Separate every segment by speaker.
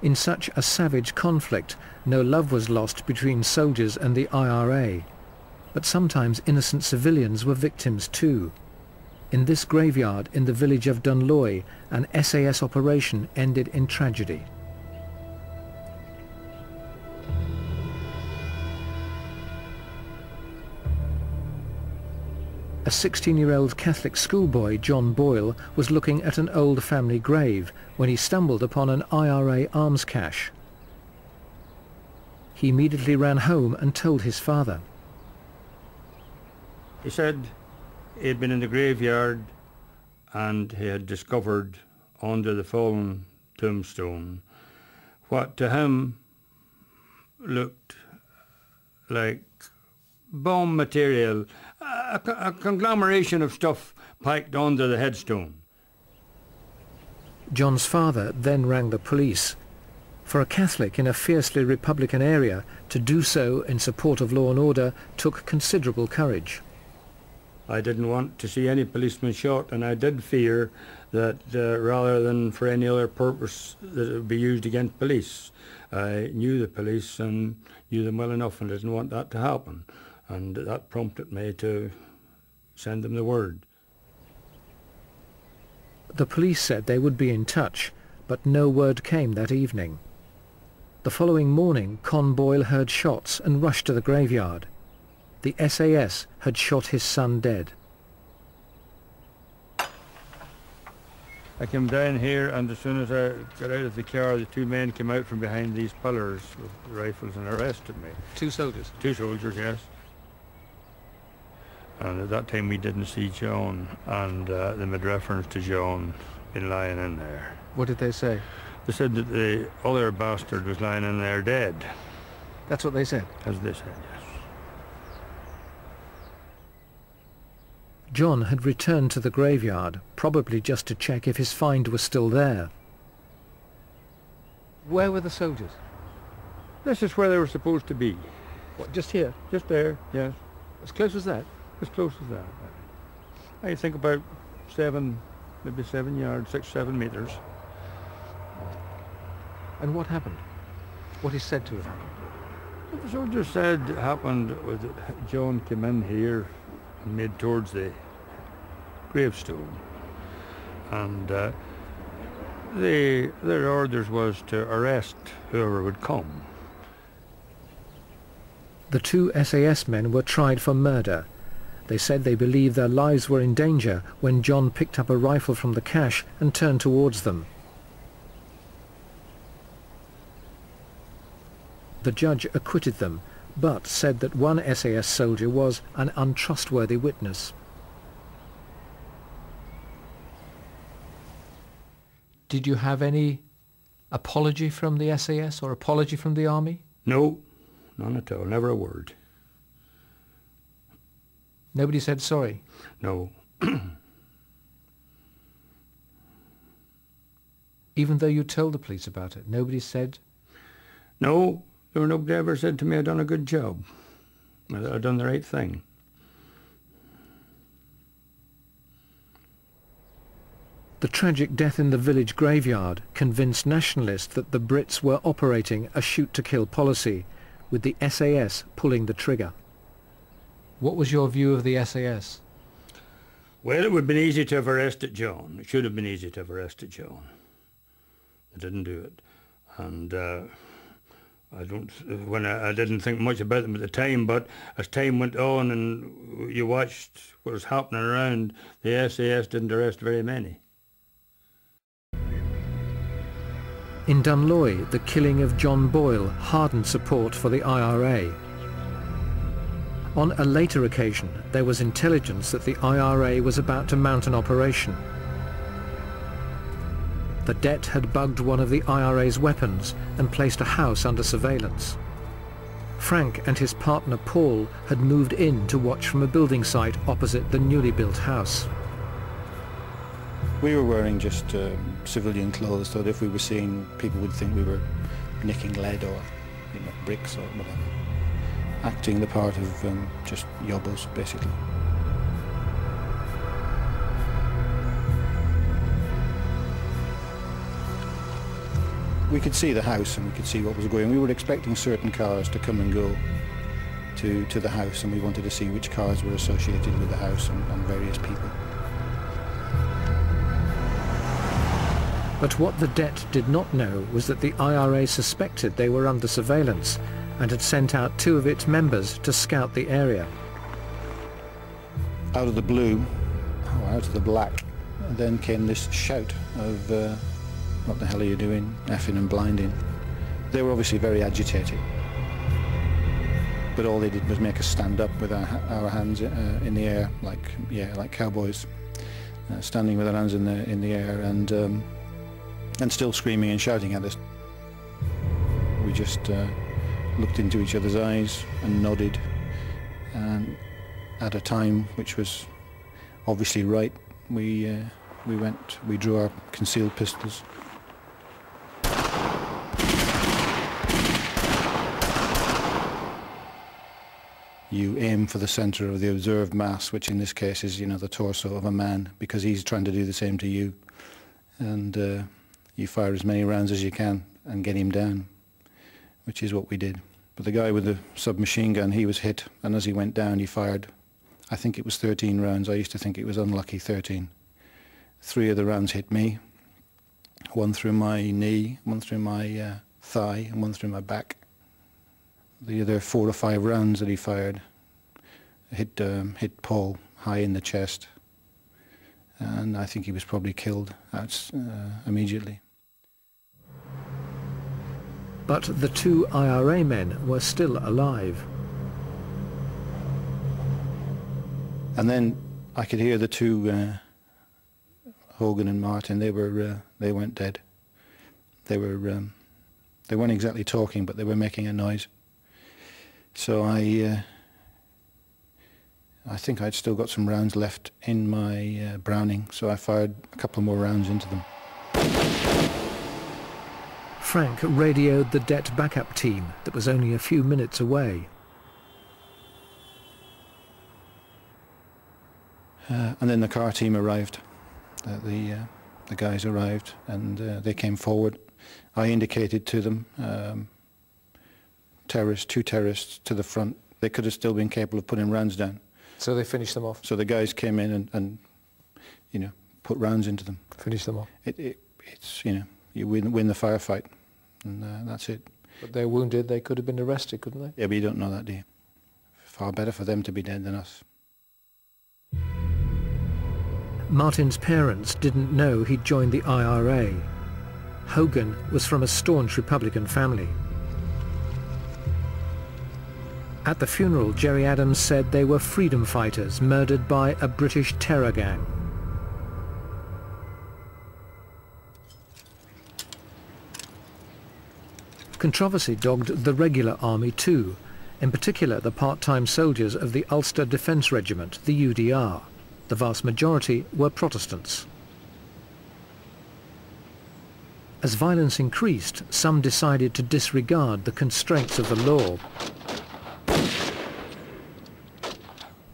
Speaker 1: In such a savage conflict, no love was lost between soldiers and the IRA. But sometimes innocent civilians were victims too. In this graveyard in the village of Dunloy, an SAS operation ended in tragedy. A 16-year-old Catholic schoolboy, John Boyle, was looking at an old family grave when he stumbled upon an IRA arms cache. He immediately ran home and told his father.
Speaker 2: He said he had been in the graveyard and he had discovered under the fallen tombstone what to him looked like bomb material, a conglomeration of stuff packed under the headstone.
Speaker 1: John's father then rang the police. For a Catholic in a fiercely Republican area, to do so in support of law and order took considerable courage.
Speaker 2: I didn't want to see any policeman shot, and I did fear that rather than for any other purpose that it would be used against police. I knew the police and knew them well enough and didn't want that to happen. And that prompted me to send them the word.
Speaker 1: The police said they would be in touch, but no word came that evening. The following morning, Con Boyle heard shots and rushed to the graveyard. The SAS had shot his son dead.
Speaker 2: I came down here, and as soon as I got out of the car, the two men came out from behind these pillars with rifles and arrested me.
Speaker 1: Two soldiers?
Speaker 2: Two soldiers, yes. And at that time we didn't see John, and they made reference to John being lying in there.
Speaker 1: What did they say?
Speaker 2: They said that the other bastard was lying in there dead.
Speaker 1: That's what they said?
Speaker 2: As they said, yes.
Speaker 1: John had returned to the graveyard, probably just to check if his find was still there. Where were the soldiers?
Speaker 2: This is where they were supposed to be.
Speaker 1: What, just here?
Speaker 2: Just there, yes.
Speaker 1: As close as that?
Speaker 2: As close as that. I think about 7, maybe 7 yards, 6, 7 meters.
Speaker 1: And what happened? What is said to have happened?
Speaker 2: The soldier said happened was that John came in here and made towards the gravestone. And their orders was to arrest whoever would come.
Speaker 1: The two SAS men were tried for murder. They said they believed their lives were in danger when John picked up a rifle from the cache and turned towards them. The judge acquitted them, but said that one SAS soldier was an untrustworthy witness. Did you have any apology from the SAS or apology from the army?
Speaker 2: No, none at all, never a word.
Speaker 1: Nobody said sorry?
Speaker 2: No.
Speaker 1: Even though you told the police about it, nobody said?
Speaker 2: No, nobody ever said to me I'd done a good job. I'd done the right thing.
Speaker 1: The tragic death in the village graveyard convinced nationalists that the Brits were operating a shoot-to-kill policy, with the SAS pulling the trigger. What was your view of the SAS?
Speaker 2: Well, it would have been easy to have arrested John. It should have been easy to have arrested John. They didn't do it. And I didn't think much about them at the time, but as time went on and you watched what was happening around, the SAS didn't arrest very many.
Speaker 1: In Dunloy, the killing of John Boyle hardened support for the IRA. On a later occasion, there was intelligence that the IRA was about to mount an operation. The Det had bugged one of the IRA's weapons and placed a house under surveillance. Frank and his partner Paul had moved in to watch from a building site opposite the newly built house.
Speaker 3: We were wearing just civilian clothes, so that if we were seen, people would think we were nicking lead or bricks or whatever. Acting the part of just yobbos, basically. We could see the house and we could see what was going on. We were expecting certain cars to come and go to the house, and we wanted to see which cars were associated with the house and various people.
Speaker 1: But what the Det did not know was that the IRA suspected they were under surveillance and had sent out 2 of its members to scout the area.
Speaker 3: Out of the blue, or out of the black, then came this shout of, what the hell are you doing, effing and blinding. They were obviously very agitated. But all they did was make us stand up with our hands in the air, like cowboys, standing with our hands in the air and still screaming and shouting at us. We just looked into each other's eyes and nodded, and at a time which was obviously right, we drew our concealed pistols. You aim for the centre of the observed mass, which in this case is, the torso of a man, because he's trying to do the same to you. And you fire as many rounds as you can and get him down, which is what we did. But the guy with the submachine gun, he was hit, and as he went down, he fired, I think it was 13 rounds. I used to think it was unlucky, 13. 3 of the rounds hit me, 1 through my knee, 1 through my thigh, and 1 through my back. The other 4 or 5 rounds that he fired hit Paul high in the chest, and I think he was probably killed immediately.
Speaker 1: But the 2 IRA men were still alive.
Speaker 3: And then I could hear the 2, Hogan and Martin. They weren't dead. They weren't exactly talking, but they were making a noise. So I think I'd still got some rounds left in my Browning, so I fired a couple more rounds into them.
Speaker 1: Frank radioed the Det backup team that was only a few minutes away.
Speaker 3: And then the car team arrived. The guys arrived, and they came forward. I indicated to them 2 terrorists to the front. They could have still been capable of putting rounds down.
Speaker 4: So they finished them off?
Speaker 3: So the guys came in and put rounds into them.
Speaker 4: Finished them off?
Speaker 3: It's, you win the firefight, and that's it.
Speaker 4: But they're wounded, they could have been arrested, couldn't they?
Speaker 3: Yeah, but you don't know that, do you? Far better for them to be dead than us.
Speaker 1: Martin's parents didn't know he'd joined the IRA. Hogan was from a staunch Republican family. At the funeral, Jerry Adams said they were freedom fighters murdered by a British terror gang. Controversy dogged the regular army too, in particular the part-time soldiers of the Ulster Defence Regiment, the UDR. The vast majority were Protestants. As violence increased, some decided to disregard the constraints of the law.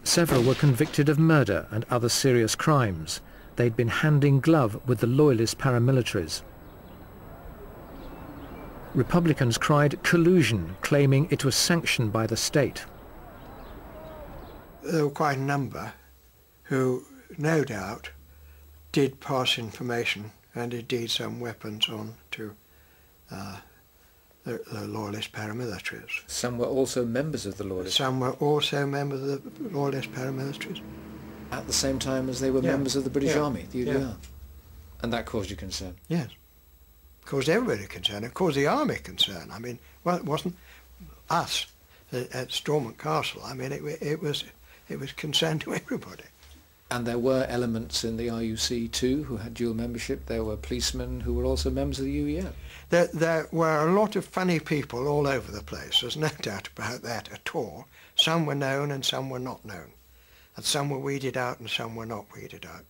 Speaker 1: Several were convicted of murder and other serious crimes. They'd been hand in glove with the loyalist paramilitaries. Republicans cried collusion, claiming it was sanctioned by the state.
Speaker 5: There were quite a number who, no doubt, did pass information and indeed some weapons on to the loyalist paramilitaries.
Speaker 4: Some were also members of the loyalists?
Speaker 5: Some were also members of the loyalist paramilitaries.
Speaker 4: At the same time as they were members of the British Army, the UDR? Yeah. And that caused you concern?
Speaker 5: Yes. It caused everybody concern. It caused the army concern. I mean, well, it wasn't us at Stormont Castle. I mean, it was concern to everybody.
Speaker 4: And there were elements in the RUC too who had dual membership. There were policemen who were also members of the UEF.
Speaker 5: There were a lot of funny people all over the place. There's no doubt about that at all. Some were known and some were not known. And some were weeded out and some were not weeded out.